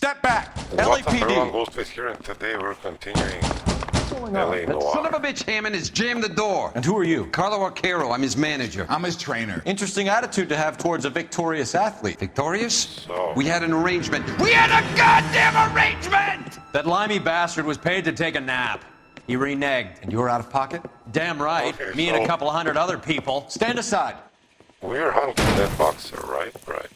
Step back! Everyone LAPD! goes to here, and today we're continuing going LA on? Noire. Son of a bitch, Hammond has jammed the door. And who are you? Carlo Arcaro, I'm his manager. I'm his trainer. Interesting attitude to have towards a victorious athlete. Victorious? So- We had an arrangement. We had a goddamn arrangement! That limey bastard was paid to take a nap. He reneged. And you were out of pocket? Damn right. Okay, Me and so- a couple hundred other people. Stand aside. We're hunting that boxer, right? Right.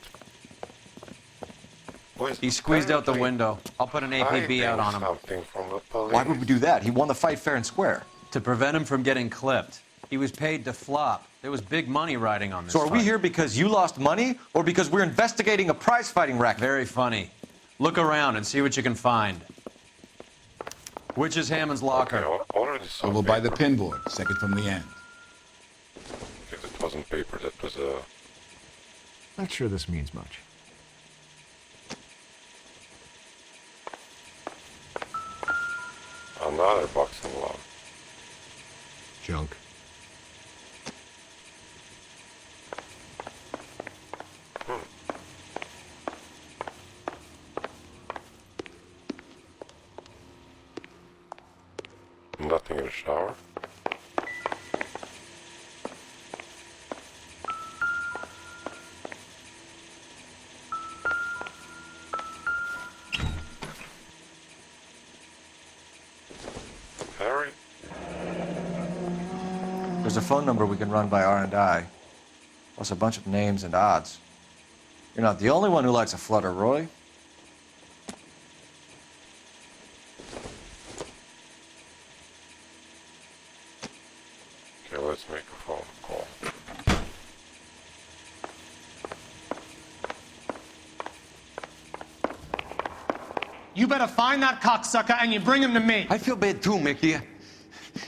Who is He squeezed out the apparently window. I'll put an APB out on him. something from the police. Why would we do that? He won the fight fair and square. To prevent him from getting clipped. He was paid to flop. There was big money riding on this So are we fight. here because you lost money or because we're investigating a prize-fighting racket? Very funny. Look around and see what you can find. Which is Hammond's locker? Okay, already saw Over by the paper. pinboard, second from the end. If it wasn't paper, that was a... Not sure this means much. another boxing glove. Junk. Nothing in the shower. Harry? There's a phone number we can run by R&I, plus a bunch of names and odds. You're not the only one who likes a flutter, Roy. Okay, let's make a phone call. You better find that cocksucker and you bring him to me. I feel bad too, Mickey.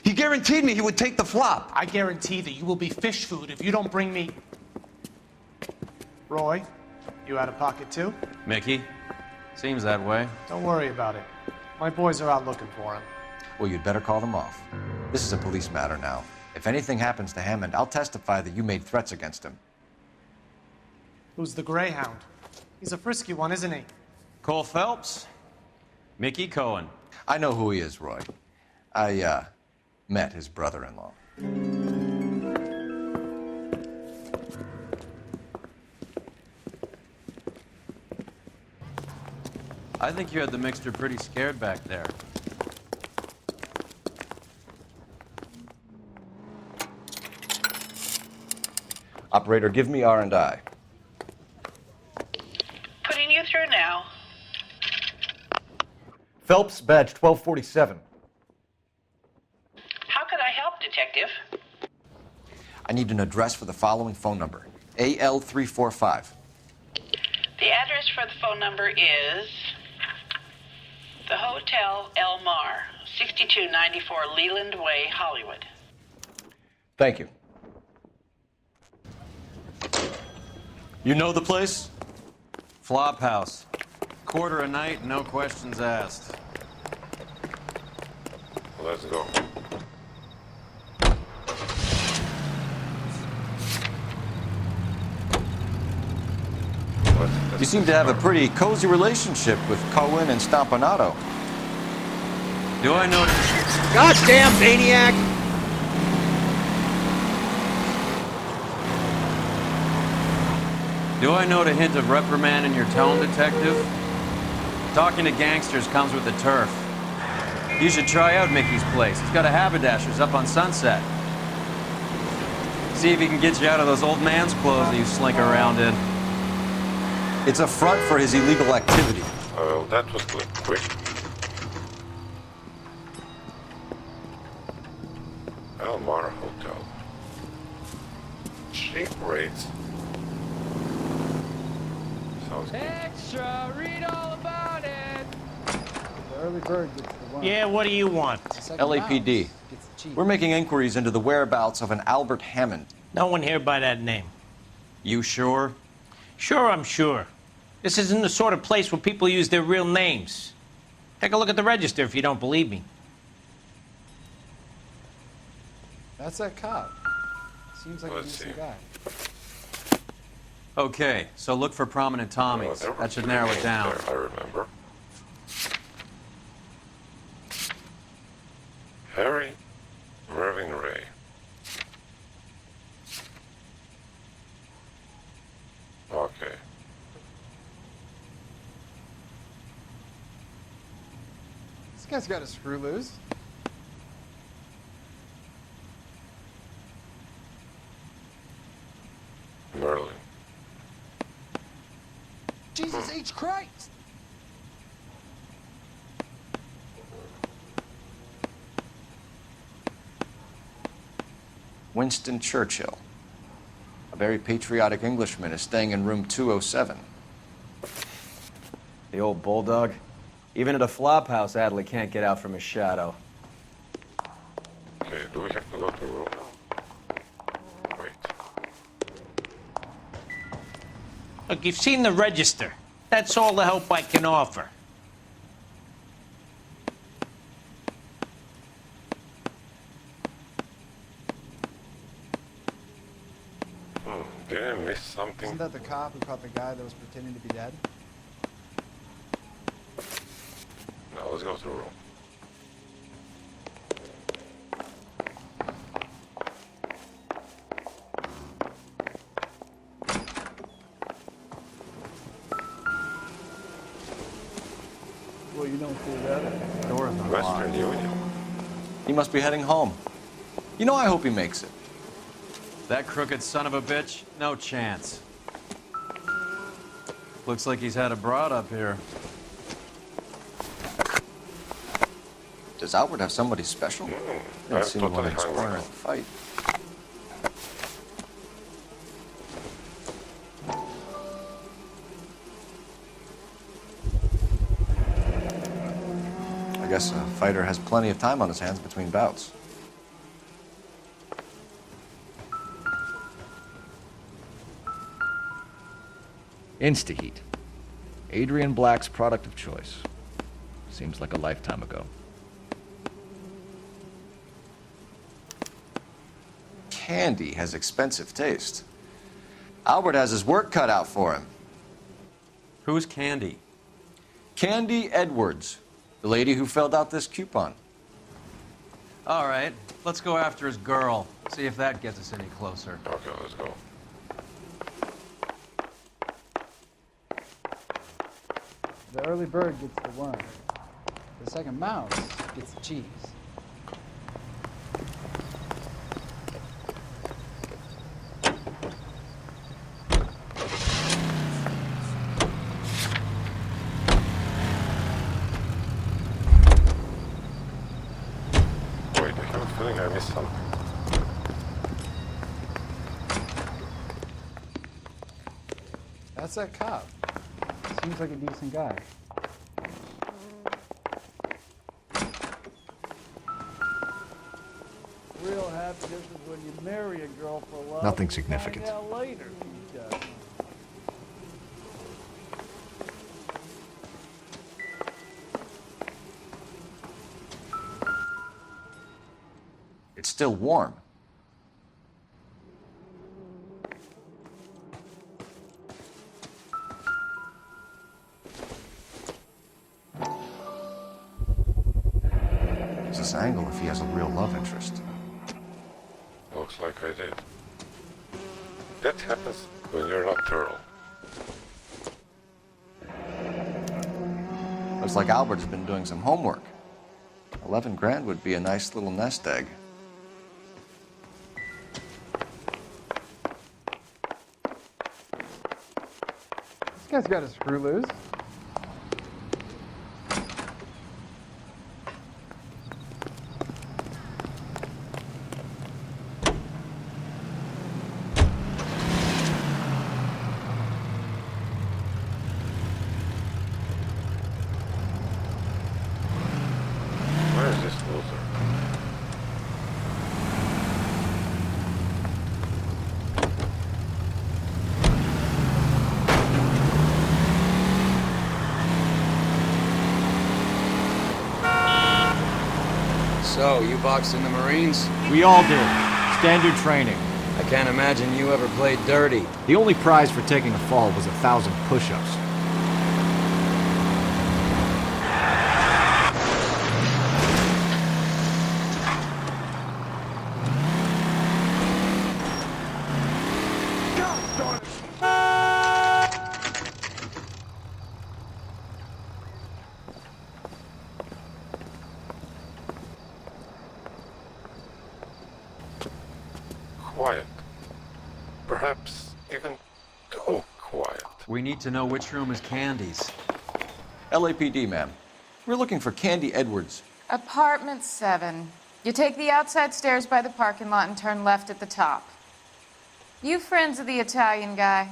He guaranteed me he would take the flop. I guarantee that you will be fish food if you don't bring me... Roy, you out of pocket too? Mickey? Seems that way. Don't worry about it. My boys are out looking for him. Well, you'd better call them off. This is a police matter now. If anything happens to Hammond, I'll testify that you made threats against him. Who's the Greyhound? He's a frisky one, isn't he? Cole Phelps? Mickey Cohen. I know who he is, Roy. I, met his brother-in-law. I think you had the mixture pretty scared back there. Operator, give me R&I. Putting you through now. Phelps, badge 1247. How could I help, Detective? I need an address for the following phone number. AL345. The address for the phone number is the Hotel El Mar, 6294 Leland Way, Hollywood. Thank you. You know the place? Flop house. Quarter a night, no questions asked. Let's go. You seem to have a pretty cozy relationship with Cohen and Stompanato. Do I know... Goddamn maniac! Do I note a hint of reprimand in your tone, Detective? Talking to gangsters comes with the turf. You should try out Mickey's place. He's got a haberdasher's up on Sunset. See if he can get you out of those old man's clothes that you slink around in. It's a front for his illegal activity. Well, that was quick. El Mar Hotel. Cheap rates. Sounds good. Extra, read all about it. Early bird gets the one. Yeah, what do you want? LAPD. We're making inquiries into the whereabouts of an Albert Hammond. No one here by that name. You sure? Sure, I'm sure. This isn't the sort of place where people use their real names. Take a look at the register if you don't believe me. That's that cop. Seems like a Let's decent see. guy. Okay, so look for prominent Tommies. There were That should three narrow it names down. there, I remember. guy's got a screw loose. Merlin. Jesus H. Christ! Winston Churchill. A very patriotic Englishman is staying in room 207. The old bulldog. Even at a flop house, Adley can't get out from his shadow. Okay, do we have to go to room? Wait. Look, you've seen the register. That's all the help I can offer. Did I miss something? Isn't that the cop who caught the guy that was pretending to be dead? No, let's go to room. Well, you don't see that. Door's not Western locked. Union. He must be heading home. You know, I hope he makes it. That crooked son of a bitch? No chance. Looks like he's had a broad up here. Does Albert have somebody special? I I'm didn't see anyone totally in his hungry. corner at the fight. I guess a fighter has plenty of time on his hands between bouts. Instaheat. Adrian Black's product of choice. Seems like a lifetime ago. Candy has expensive taste. Albert has his work cut out for him. Who's Candy? Candy Edwards, the lady who filled out this coupon. All right, let's go after his girl. See if that gets us any closer. Okay, let's go. The early bird gets the worm. The second mouse gets the cheese. Wait, I have a feeling I missed something. That's that cop. Seems like a decent guy. Real happiness is when you marry a girl for love. Nothing and significant. Find out later she does. It's still warm. Use this angle if he has a real love interest. Looks like I did. That happens when you're not thorough. Looks like Albert's been doing some homework. 11 grand would be a nice little nest egg. This guy's got a screw loose. Where is this loser? So, you boxed in the Marines? We all did. Standard training. I can't imagine you ever played dirty. The only prize for taking a fall was 1,000 push-ups. quiet. Perhaps even too quiet. We need to know which room is Candy's. LAPD, ma'am. We're looking for Candy Edwards. Apartment 7. You take the outside stairs by the parking lot and turn left at the top. You friends of the Italian guy?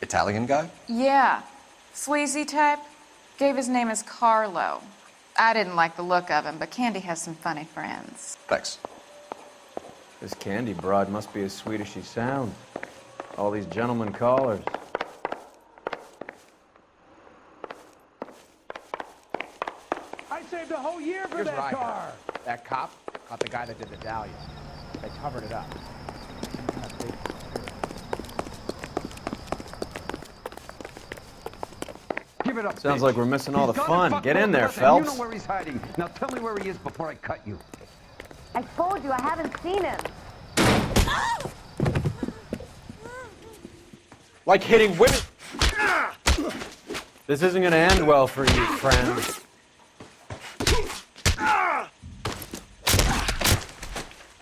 Italian guy? Yeah. Sleazy type. Gave his name as Carlo. I didn't like the look of him, but Candy has some funny friends. Thanks. This Candy broad must be as sweet as she sounds. All these gentlemen callers. I saved a whole year for Here's that what I car. heard. That cop caught the guy that did the dahlia. They covered it up. Give it up. Sounds bitch. like we're missing all He's the gone fun. and fucked Get in both there, of us, and You Phelps. know where he's hiding. Now tell me where he is before I cut you. I told you I haven't seen him. Like hitting women. This isn't gonna end well for you, friend.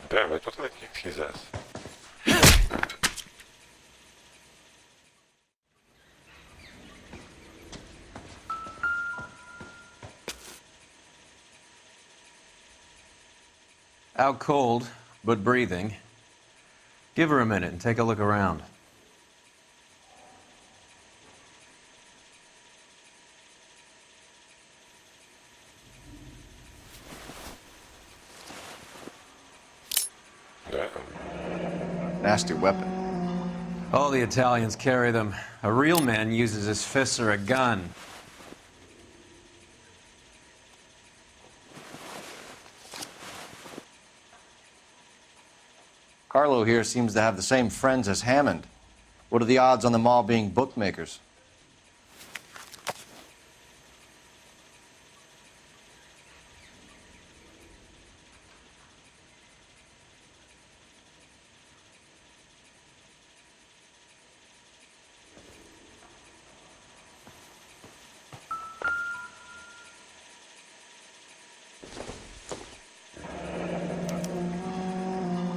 Damn it, what did I kick his ass? Out cold, but breathing. Give her a minute and take a look around. Nasty weapon. All the Italians carry them. A real man uses his fists or a gun. Carlo here seems to have the same friends as Hammond. What are the odds on them all being bookmakers?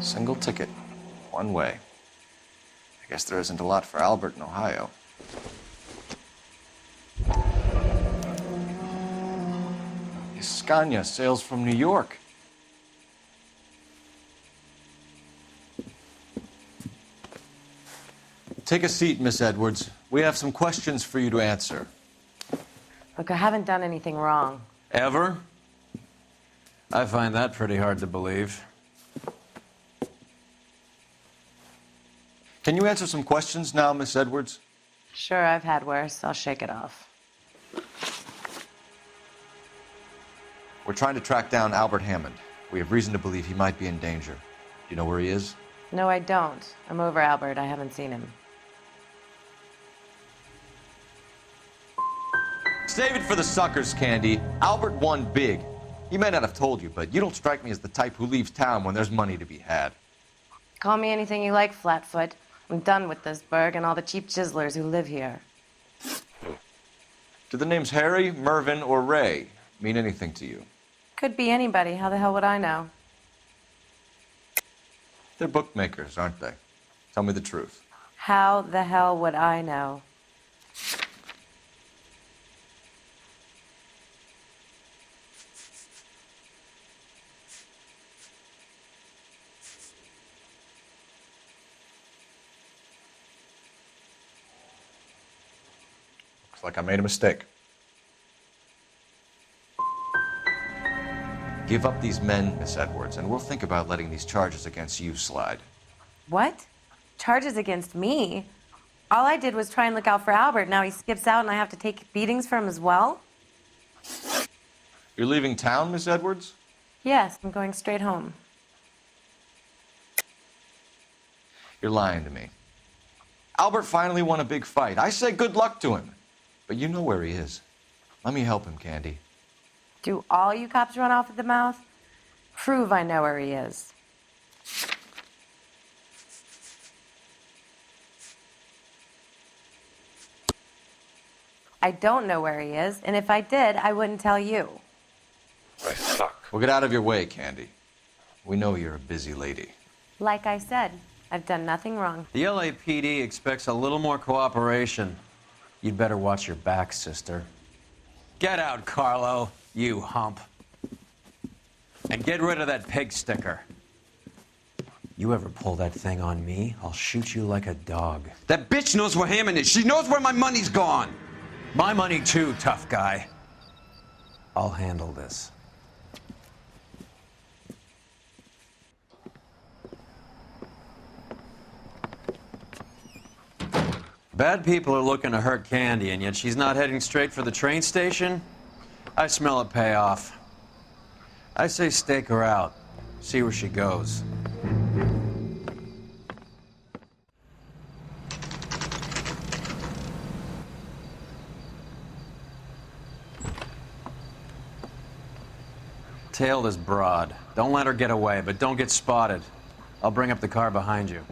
Single ticket, one way. I guess there isn't a lot for Albert in Ohio. Scania sails from New York. Take a seat, Miss Edwards. We have some questions for you to answer. Look, I haven't done anything wrong. Ever? I find that pretty hard to believe. Can you answer some questions now, Miss Edwards? Sure, I've had worse. I'll shake it off. We're trying to track down Albert Hammond. We have reason to believe he might be in danger. Do you know where he is? No, I don't. I'm over Albert. I haven't seen him. Save it for the suckers, Candy. Albert won big. He may not have told you, but you don't strike me as the type who leaves town when there's money to be had. Call me anything you like, Flatfoot. I'm done with this burg and all the cheap chiselers who live here. Do the names Harry, Mervyn, or Ray mean anything to you? Could be anybody. How the hell would I know? They're bookmakers, aren't they? Tell me the truth. How the hell would I know? Looks like I made a mistake. Give up these men, Miss Edwards, and we'll think about letting these charges against you slide. What? Charges against me? All I did was try and look out for Albert. Now he skips out and I have to take beatings for him as well? You're leaving town, Miss Edwards? Yes, I'm going straight home. You're lying to me. Albert finally won a big fight. I say good luck to him. But you know where he is. Let me help him, Candy. Do all you cops run off at the mouth? Prove I know where he is. I don't know where he is, and if I did, I wouldn't tell you. I suck. Well, get out of your way, Candy. We know you're a busy lady. Like I said, I've done nothing wrong. The LAPD expects a little more cooperation. You'd better watch your back, sister. Get out, Carlo, you hump. And get rid of that pig sticker. You ever pull that thing on me, I'll shoot you like a dog. That bitch knows where Hammond is. She knows where my money's gone. My money too, tough guy. I'll handle this. Bad people are looking to hurt Candy, and yet she's not heading straight for the train station? I smell a payoff. I say stake her out. See where she goes. Tail this broad. Don't let her get away, but don't get spotted. I'll bring up the car behind you.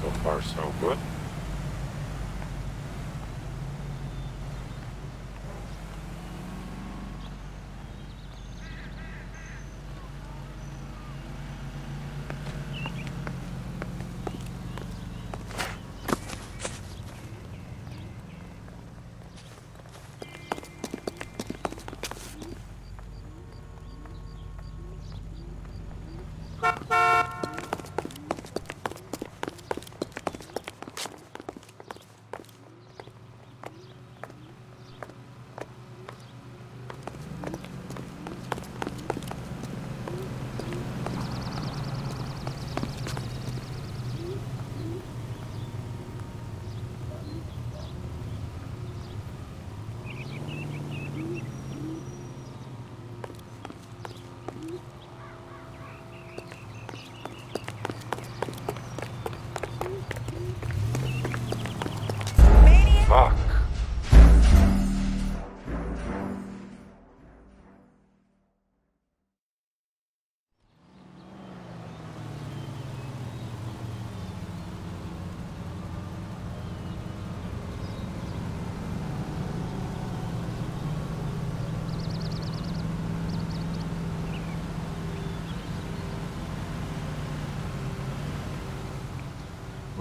So far, so good.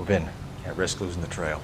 Move in. Can't risk losing the trail.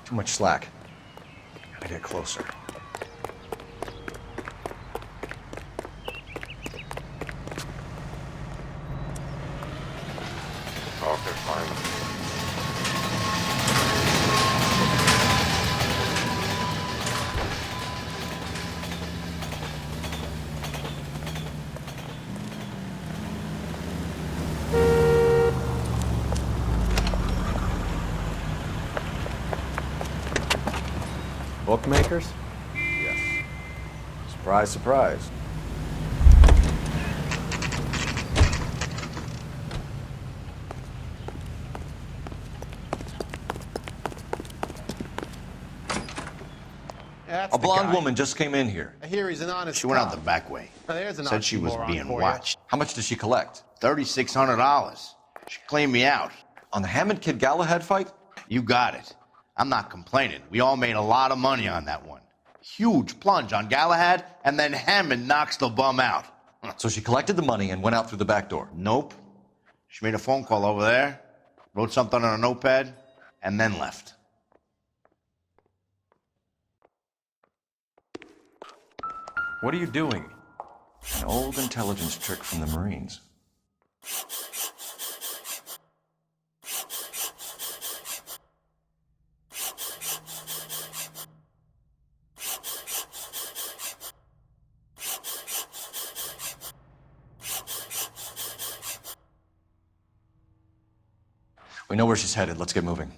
Too much slack. Gotta get closer. Okay, fine. Bookmakers? Yes. Surprise, surprise. A blonde woman just came in here. I hear he's an honest She went out cop. the back way. Now, there's an Said she was oxymoron being for you. watched. How much did she collect? $3,600. She cleaned me out. On the Hammond Kid Galahad fight? You got it. I'm not complaining. We all made a lot of money on that one. Huge plunge on Galahad, and then Hammond knocks the bum out. So she collected the money and went out through the back door? Nope. She made a phone call over there, wrote something on a notepad, and then left. What are you doing? An old intelligence trick from the Marines. We know where she's headed. Let's get moving.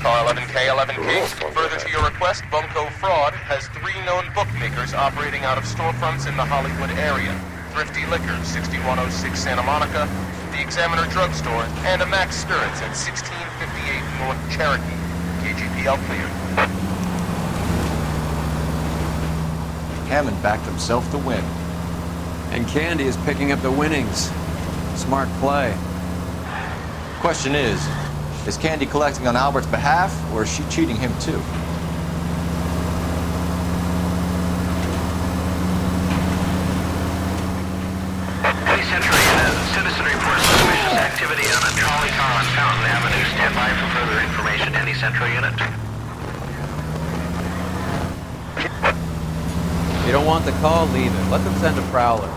Car 11K, 11K. Further to your request, Bunko Fraud has 3 known bookmakers operating out of storefronts in the Hollywood area. Thrifty Liquor, 6106 Santa Monica, the Examiner Drugstore, and a Max Spirits at 1658 North Cherokee. KGPL cleared. Hammond backed himself to win. And Candy is picking up the winnings. Smart play. Question is Candy collecting on Albert's behalf, or is she cheating him too? Any Central unit, citizen reports suspicious activity on a trolley car on Fountain Avenue. Stand by for further information. Any Central unit? You don't want the call? Leave it. Let them send a prowler.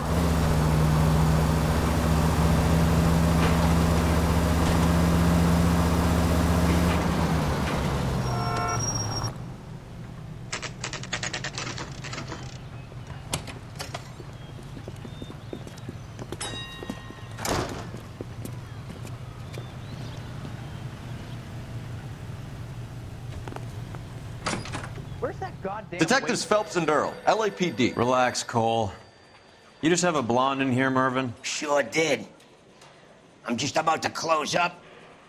Where's that goddamn Detectives Phelps and Earl, LAPD. Relax, Cole. You just have a blonde in here, Mervyn? Sure did. I'm just about to close up.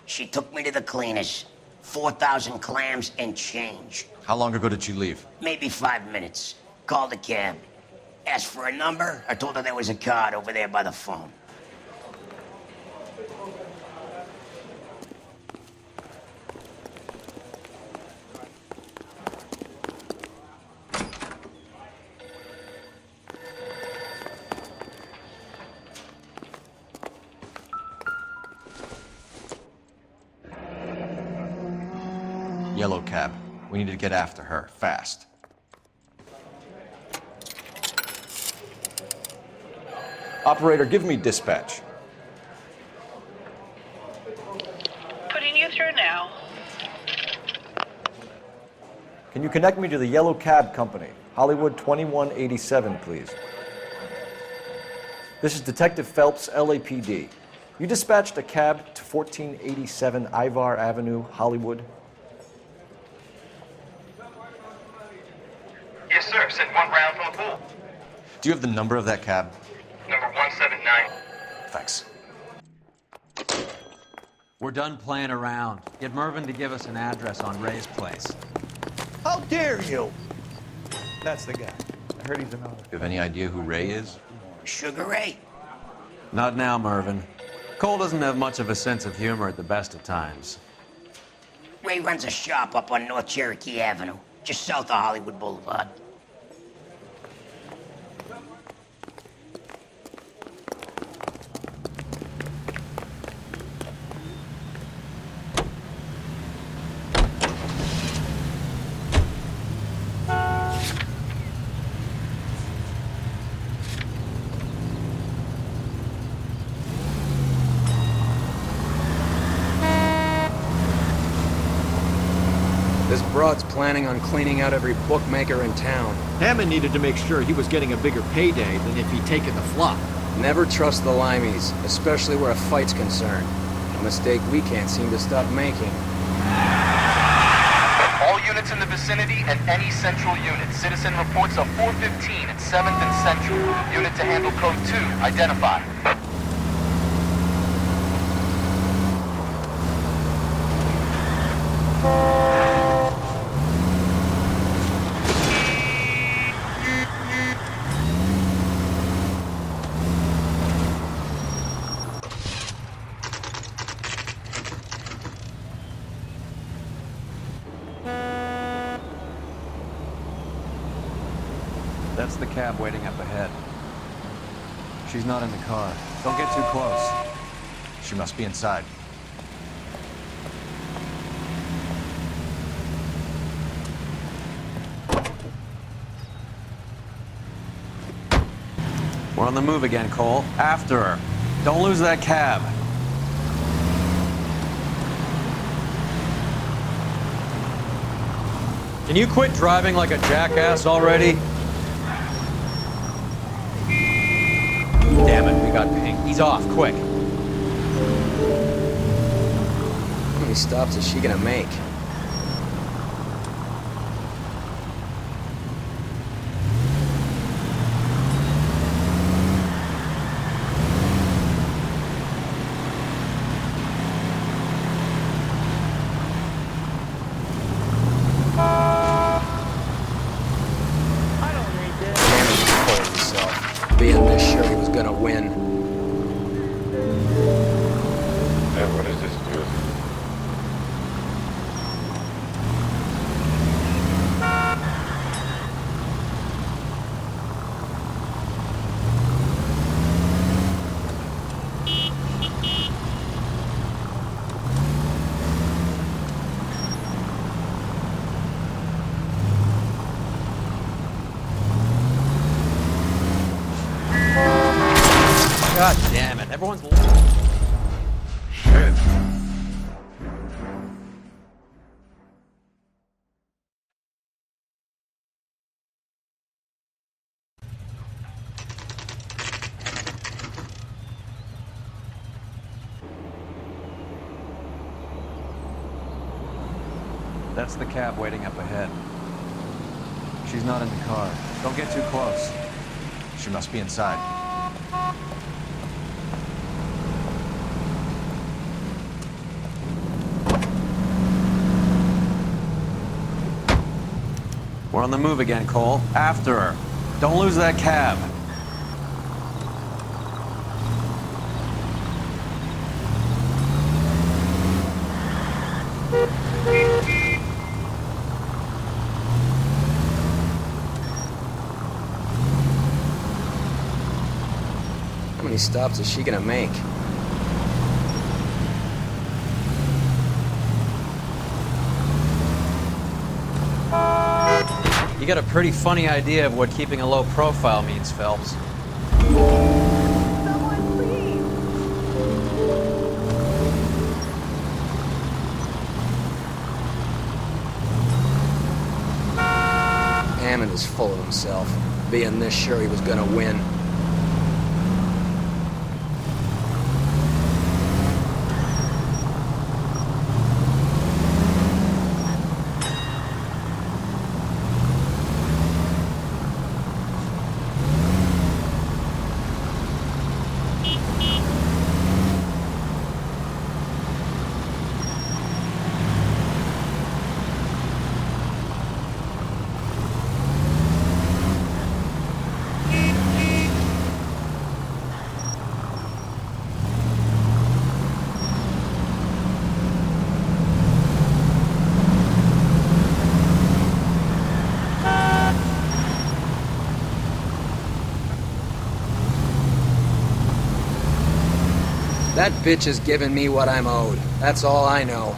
She took me to the cleaners. 4,000 clams and change. How long ago did you leave? Maybe 5 minutes. Called a cab. Asked for a number. I told her there was a card over there by the phone. Yellow cab. We need to get after her, fast. Operator, give me dispatch. Putting you through now. Can you connect me to the Yellow Cab Company? Hollywood 2187, please. This is Detective Phelps, LAPD. You dispatched a cab to 1487 Ivar Avenue, Hollywood? Yes, sir. Sent one round from the pool. Do you have the number of that cab? Number 179. Thanks. We're done playing around. Get Mervyn to give us an address on Ray's place. How dare you? That's the guy. I heard he's an author. You have any idea who Ray is? Sugar Ray? Not now, Mervyn. Cole doesn't have much of a sense of humor at the best of times. Ray runs a shop up on North Cherokee Avenue, just south of Hollywood Boulevard. This broad's planning on cleaning out every bookmaker in town. Hammond needed to make sure he was getting a bigger payday than if he'd taken the flop. Never trust the limeys, especially where a fight's concerned. A mistake we can't seem to stop making. All units in the vicinity and any central unit. Citizen reports of 415 at 7th and Central. Unit to handle code 2. Identify. That's the cab waiting up ahead. She's not in the car. Don't get too close. She must be inside. We're on the move again, Cole. After her. Don't lose that cab. Can you quit driving like a jackass already? Damn it, we got pink. He's off, quick. How many stops is she gonna make? gonna win. Yeah, what is this music? God damn it. Everyone's... Shit. That's the cab waiting up ahead. She's not in the car. Don't get too close. She must be inside. We're on the move again, Cole. After her. Don't lose that cab. How many stops is she gonna make? You got a pretty funny idea of what keeping a low profile means, Phelps. Hammond is full of himself, being this sure he was gonna win. That bitch is giving me what I'm owed. That's all I know.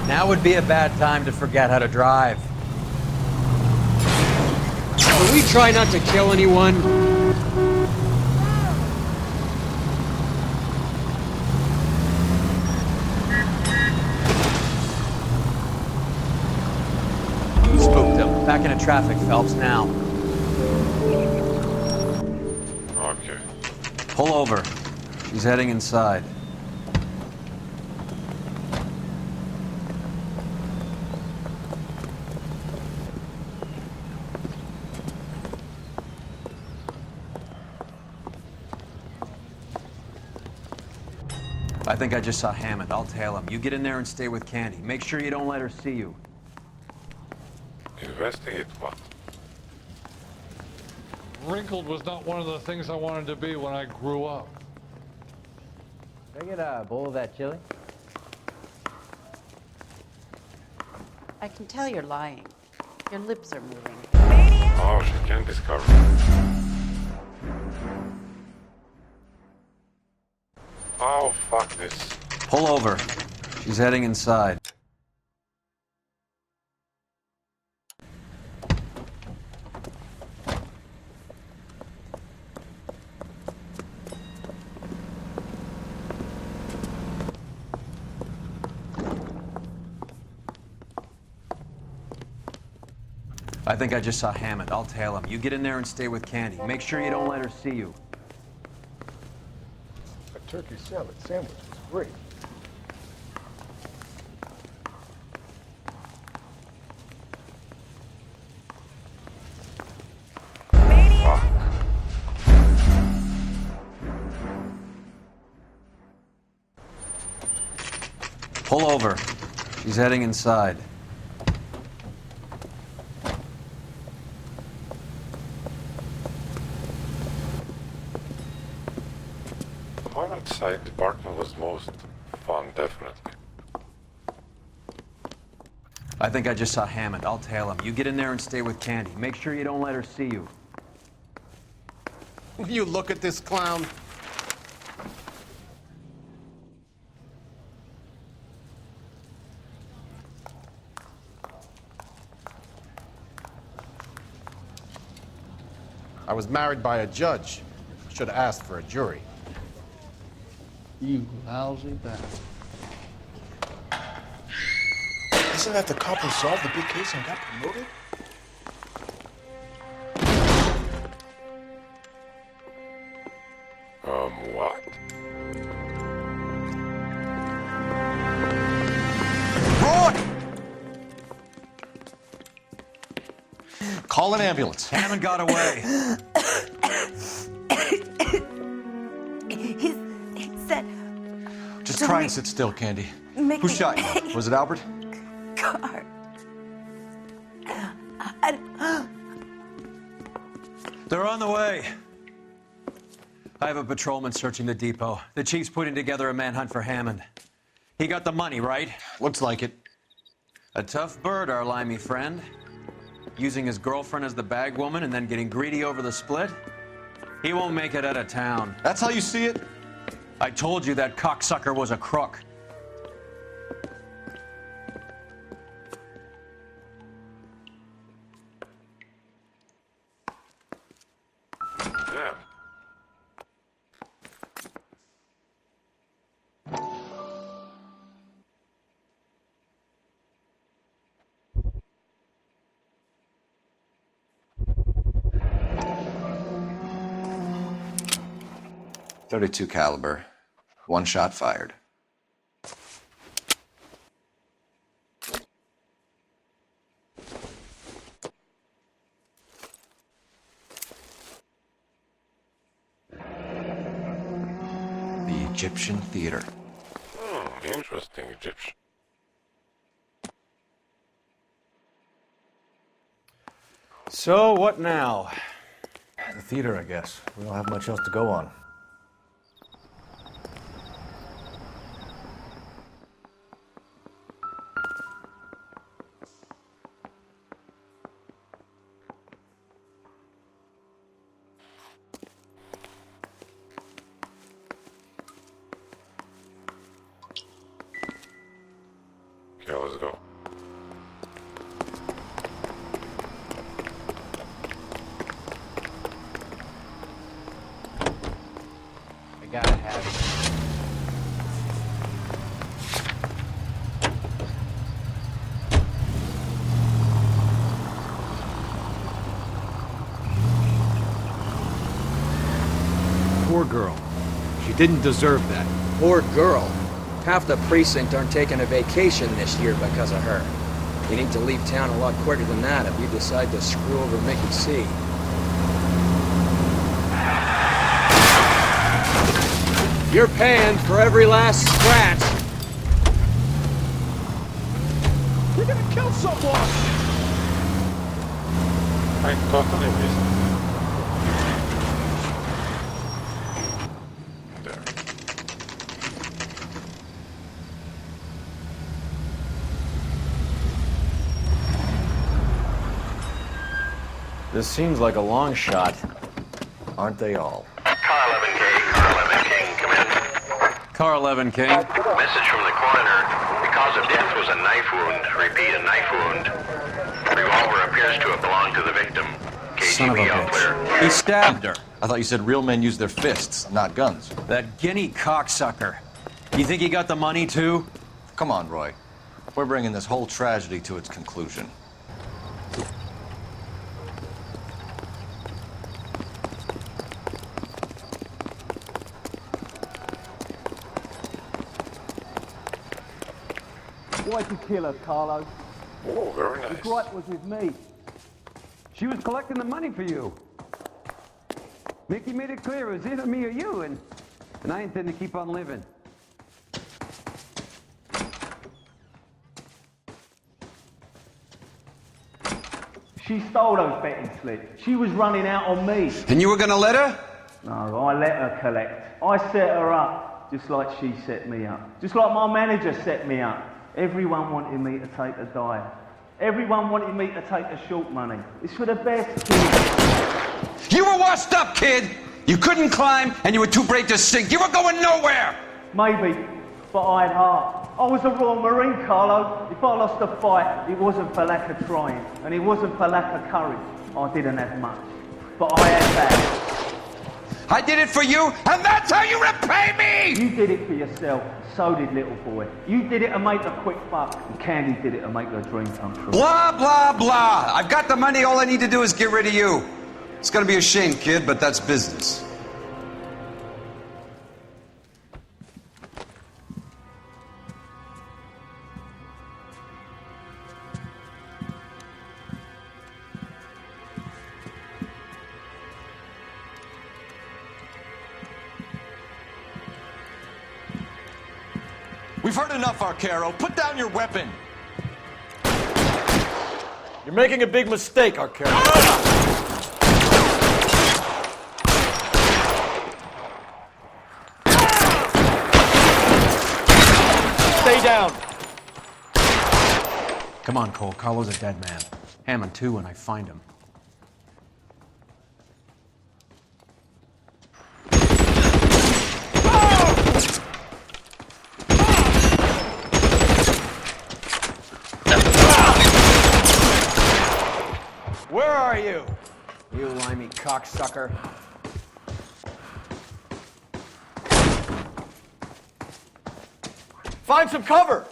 Now would be a bad time to forget how to drive. Can we try not to kill anyone? Spooked him. Back into traffic, Phelps, now. Okay. Pull over. She's heading inside. I think I just saw Hammond. I'll tail him. You get in there and stay with Candy. Make sure you don't let her see you. Investigate what? Wrinkled was not one of the things I wanted to be when I grew up. Can I get a bowl of that chili? I can tell you're lying. Your lips are moving. Oh, she can discover. Oh, fuck this. Pull over. She's heading inside. I think I just saw Hammond. I'll tail him. You get in there and stay with Candy. Make sure you don't let her see you. A turkey salad sandwich is great. Pull over. She's heading inside. The one outside the apartment was most fun, definitely. I think I just saw Hammond. I'll tail him. You get in there and stay with Candy. Make sure you don't let her see you. Will you look at this clown? I was married by a judge. Should have asked for a jury. You lousy bastard. Isn't that the cop who solved the big case and got promoted? What? Roy! Call an ambulance. Hammond got away. He said... Just try and sit still, Candy. Make Who me shot pay. you? Was it Albert? Car. They're on the way. I have a patrolman searching the depot. The chief's putting together a manhunt for Hammond. He got the money, right? Looks like it. A tough bird, our limey friend. Using his girlfriend as the bag woman and then getting greedy over the split. He won't make it out of town. That's how you see it? I told you that cocksucker was a crook. Yeah. .32 caliber. One shot fired. The Egyptian Theater. Interesting Egyptian. So, what now? The theater, I guess. We don't have much else to go on. Okay, let's go. I gotta have it. Poor girl. She didn't deserve that. Poor girl. Half the precinct aren't taking a vacation this year because of her. You need to leave town a lot quicker than that if you decide to screw over Mickey C. You're paying for every last scratch. You're gonna kill someone! I totally missed. This seems like a long shot. Aren't they all? Car 11K, Car 11 King, come in. Car 11 King. Message from the coroner. The cause of death was a knife wound. Repeat, a knife wound. Revolver appears to have belonged to the victim. Son of a KGB out clear. bitch. He stabbed her. I thought you said real men use their fists, not guns. That guinea cocksucker. You think he got the money too? Come on, Roy. We're bringing this whole tragedy to its conclusion. Why'd you kill her, Carlo? Oh, very The nice. gripe was with me. She was collecting the money for you. Mickey made it clear it was either me or you, and I intend to keep on living. She stole those betting slips. She was running out on me. And you were gonna let her? No, I let her collect. I set her up, just like she set me up. Just like my manager set me up. Everyone wanted me to take a dive. Everyone wanted me to take the short money. It's for the best, kid. You were washed up, kid! You couldn't climb, and you were too brave to sink. You were going nowhere! Maybe, but I had heart. I was a Royal Marine, Carlo. If I lost a fight, it wasn't for lack of trying, and it wasn't for lack of courage. I didn't have much, but I had that. I did it for you, and that's how you repay me! You did it for yourself, so did little boy. You did it to make a quick buck, and Candy did it to make her dream come true. Blah, blah, blah. I've got the money, all I need to do is get rid of you. It's gonna be a shame, kid, but that's business. We've heard enough, Arcaro. Put down your weapon. You're making a big mistake, Arcaro. Stay down. Come on, Cole. Carlo's a dead man. Hammond, too, when I find him. Where are you? You limey cocksucker. Find some cover!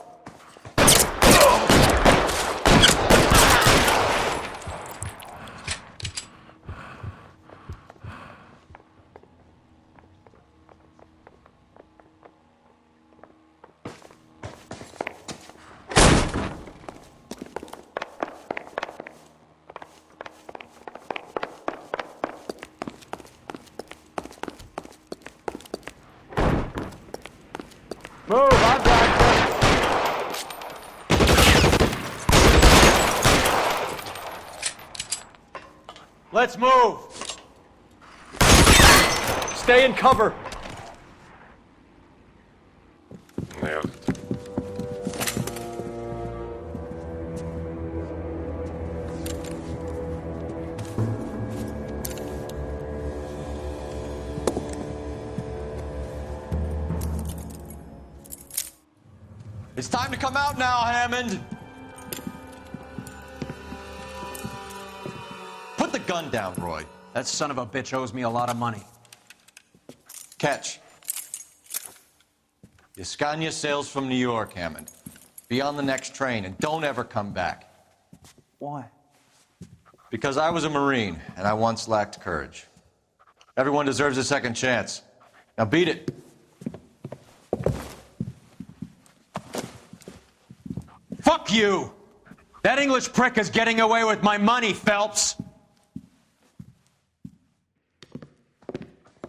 Move, I've got you. Let's move. Stay in cover. Nailed it. It's time to come out now, Hammond. Put the gun down, Roy. That son of a bitch owes me a lot of money. Catch. Yascania sails from New York, Hammond. Be on the next train and don't ever come back. Why? Because I was a Marine and I once lacked courage. Everyone deserves a second chance. Now beat it. Fuck you! That English prick is getting away with my money, Phelps!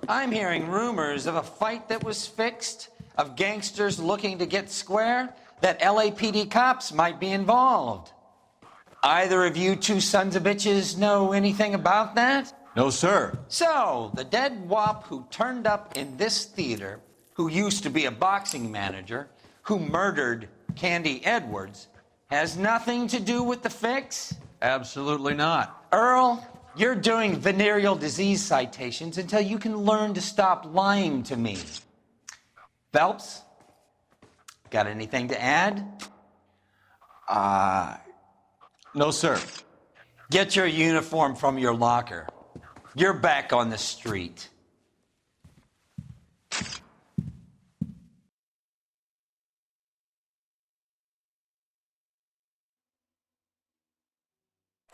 I'm hearing rumors of a fight that was fixed, of gangsters looking to get square, that LAPD cops might be involved. Either of you two sons of bitches know anything about that? No, sir. So, the dead wop who turned up in this theater, who used to be a boxing manager, who murdered Candy Edwards, has nothing to do with the fix? Absolutely not. Earl, you're doing venereal disease citations until you can learn to stop lying to me. Phelps, got anything to add? No, sir. Get your uniform from your locker. You're back on the street.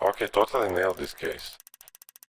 Okay, totally nailed this case.